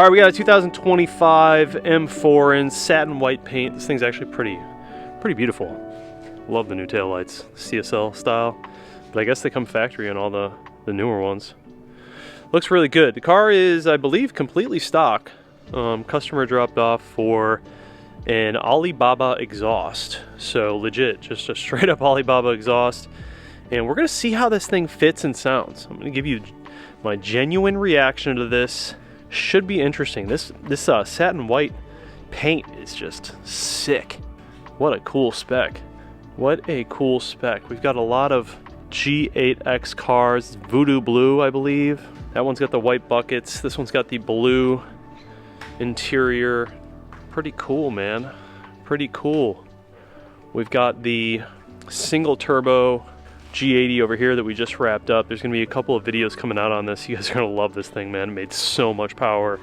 right, we got a 2025 M4 in satin white paint. This thing's actually pretty beautiful. Love the new taillights, CSL style. But I guess they come factory on all the newer ones. Looks really good. The car is, I believe, completely stock. Customer dropped off for an Alibaba exhaust. So legit, just a straight up Alibaba exhaust. And we're gonna see how this thing fits and sounds. I'm gonna give you my genuine reaction to this. Should be interesting. This satin white paint is just sick. What a cool spec. What a cool spec. We've got a lot of G8X cars. Voodoo blue, I believe. That one's got the white buckets. This one's got the blue interior. Pretty cool, man. Pretty cool. We've got the single turbo G80 over here that we just wrapped up. There's gonna be a couple of videos coming out on this. You guys are gonna love this thing, man. It made so much power.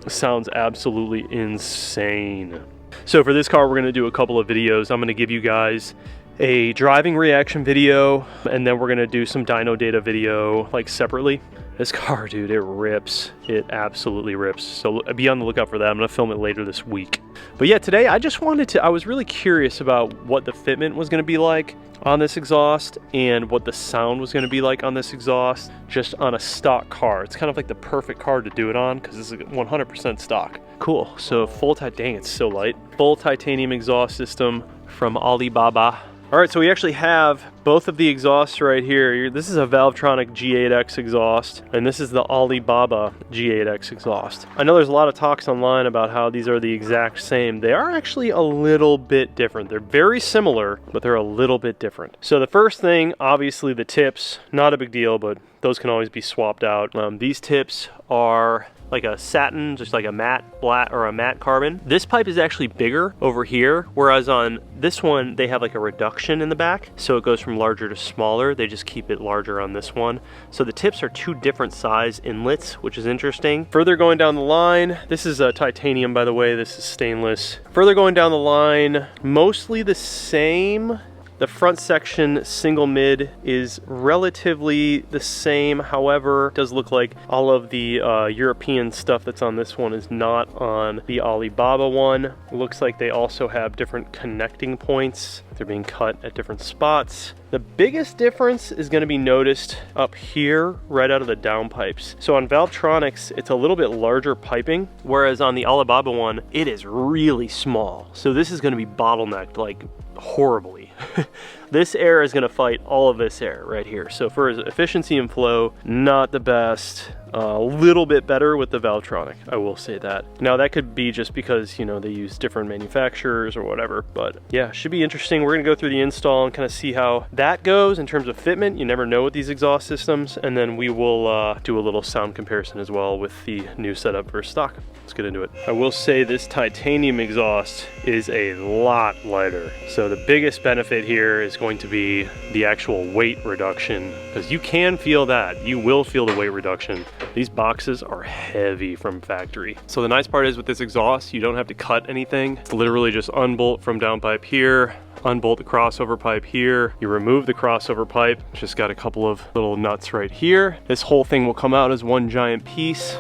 It sounds absolutely insane. So for this car, we're gonna do a couple of videos. I'm gonna give you guys a driving reaction video, and then we're gonna do some dyno data video like separately. This car, dude, it rips. It absolutely rips. So be on the lookout for that. I'm gonna film it later this week. But yeah, today I was really curious about what the fitment was gonna be like on this exhaust and what the sound was going to be like on this exhaust just on a stock car. It's kind of like the perfect car to do it on because this is 100% stock. Cool. So dang, it's so light. Full titanium exhaust system from Alibaba. All right, so we actually have both of the exhausts right here. This is a Valvetronic G8X exhaust, and this is the Alibaba G8X exhaust. I know there's a lot of talks online about how these are the exact same. They are actually a little bit different. They're very similar, but they're a little bit different. So the first thing, obviously the tips, not a big deal, but those can always be swapped out. These tips are like a satin, just like a matte black or a matte carbon. This pipe is actually bigger over here, whereas on this one, they have like a reduction in the back. So it goes from larger to smaller. They just keep it larger on this one. So the tips are two different size inlets, which is interesting. Further going down the line, this is a titanium, by the way, this is stainless. Further going down the line, mostly the same. The front section single mid is relatively the same. However, it does look like all of the European stuff that's on this one is not on the Alibaba one. It looks like they also have different connecting points. They're being cut at different spots. The biggest difference is going to be noticed up here right out of the downpipes. So on Valvetronics, it's a little bit larger piping, whereas on the Alibaba one, it is really small. So this is going to be bottlenecked like horribly. This air is going to fight all of this air right here. So for efficiency and flow, not the best. A little bit better with the Valvetronic, I will say that. Now that could be just because, you know, they use different manufacturers or whatever, but yeah, should be interesting. We're gonna go through the install and kind of see how that goes in terms of fitment. You never know with these exhaust systems, and then we will do a little sound comparison as well with the new setup versus stock. Let's get into it. I will say this titanium exhaust is a lot lighter. So the biggest benefit here is going to be the actual weight reduction, because you can feel that. You will feel the weight reduction. These boxes are heavy from factory. So the nice part is with this exhaust, you don't have to cut anything. It's literally just unbolt from downpipe here, unbolt the crossover pipe here. You remove the crossover pipe. Just got a couple of little nuts right here. This whole thing will come out as one giant piece.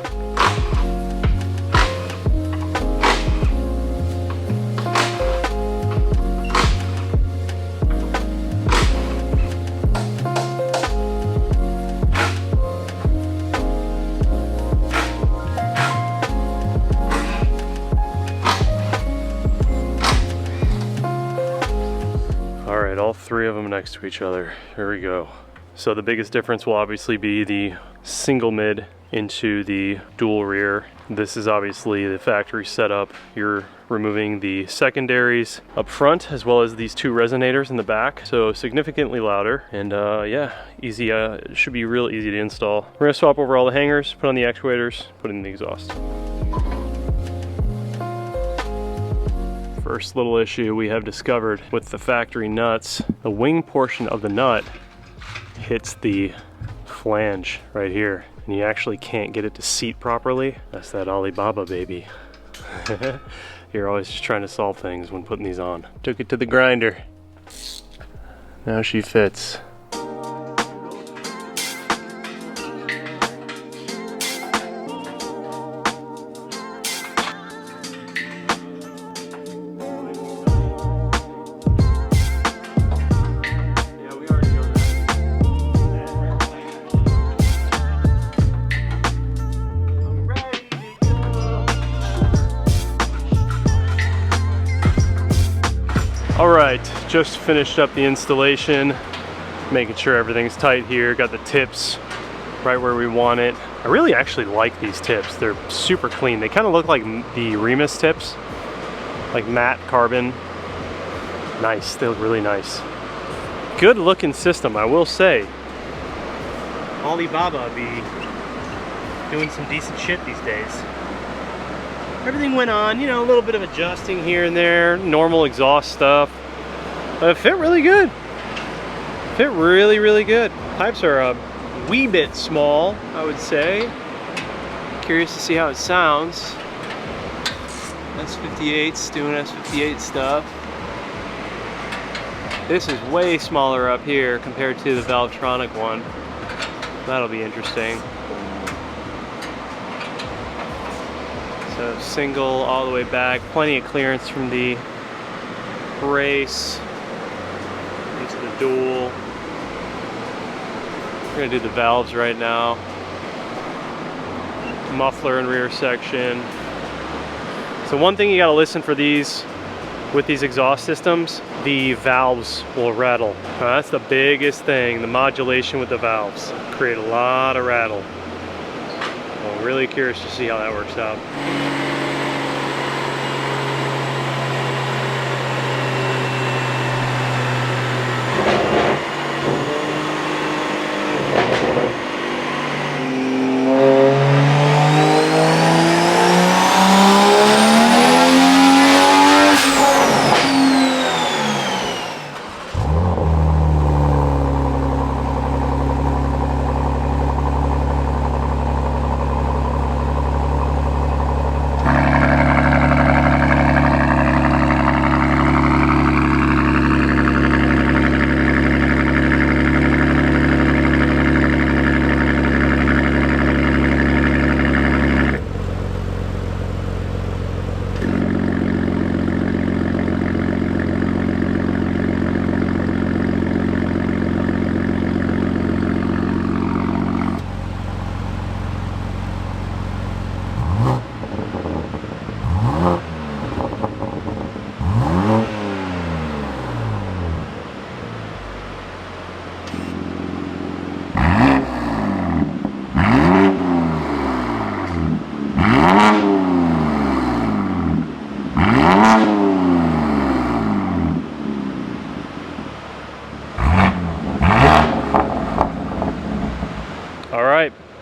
All three of them next to each other. Here we go. So the biggest difference will obviously be the single mid into the dual rear. This is obviously the factory setup. You're removing the secondaries up front as well as these two resonators in the back. So significantly louder, and yeah, easy. It should be real easy to install. We're gonna swap over all the hangers, put on the actuators, put in the exhaust. First little issue we have discovered with the factory nuts, the wing portion of the nut hits the flange right here, and you actually can't get it to seat properly. That's that Alibaba baby. You're always just trying to solve things when putting these on. Took it to the grinder. Now she fits. All right, just finished up the installation, making sure everything's tight here. Got the tips right where we want it. I really actually like these tips. They're super clean. They kind of look like the Remus tips, like matte carbon. Nice, they look really nice. Good looking system, I will say. Alibaba be doing some decent shit these days. Everything went on, you know, a little bit of adjusting here and there, normal exhaust stuff. But it fit really good. Fit really, really good. Pipes are a wee bit small, I would say. Curious to see how it sounds. S58's doing S58 stuff. This is way smaller up here compared to the Valvetronic one. That'll be interesting. So single all the way back, plenty of clearance from the brace into the dual. We're gonna do the valves right now. Muffler and rear section. So one thing you gotta listen for these, with these exhaust systems, the valves will rattle. That's the biggest thing, the modulation with the valves. Create a lot of rattle. I'm really curious to see how that works out.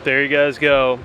There you guys go,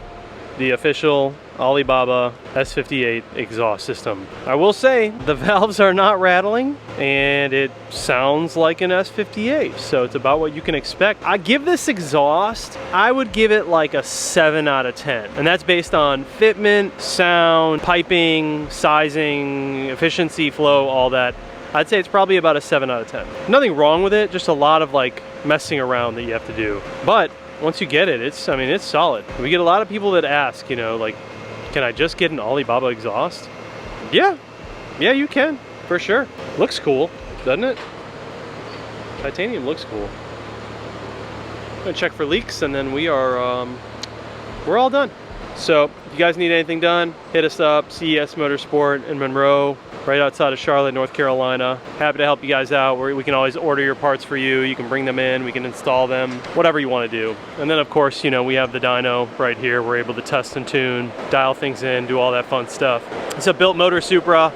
the official Alibaba S58 exhaust system. I will say the valves are not rattling and it sounds like an S58, so it's about what you can expect. I give this exhaust, I would give it like a 7 out of 10, and that's based on fitment, sound, piping, sizing, efficiency, flow, all that. I'd say it's probably about a 7 out of 10. Nothing wrong with it, just a lot of like messing around that you have to do. But once you get it, it's, I mean, it's solid. We get a lot of people that ask, you know, like, can I just get an Alibaba exhaust? Yeah, you can, for sure. Looks cool, doesn't it? Titanium looks cool. I'm gonna check for leaks and then we are, we're all done. So if you guys need anything done, hit us up, CES Motorsport in Monroe, right outside of Charlotte, North Carolina. Happy to help you guys out. We can always order your parts for you. You can bring them in, we can install them, whatever you want to do. And then of course, you know, we have the dyno right here. We're able to test and tune, dial things in, do all that fun stuff. It's a built motor Supra.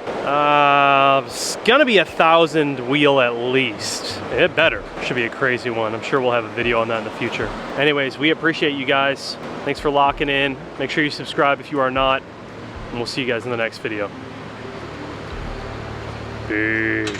It's gonna be 1,000 wheel at least. It better. Should be a crazy one. I'm sure we'll have a video on that in the future. Anyways, we appreciate you guys. Thanks for locking in. Make sure you subscribe if you are not, and we'll see you guys in the next video. Peace.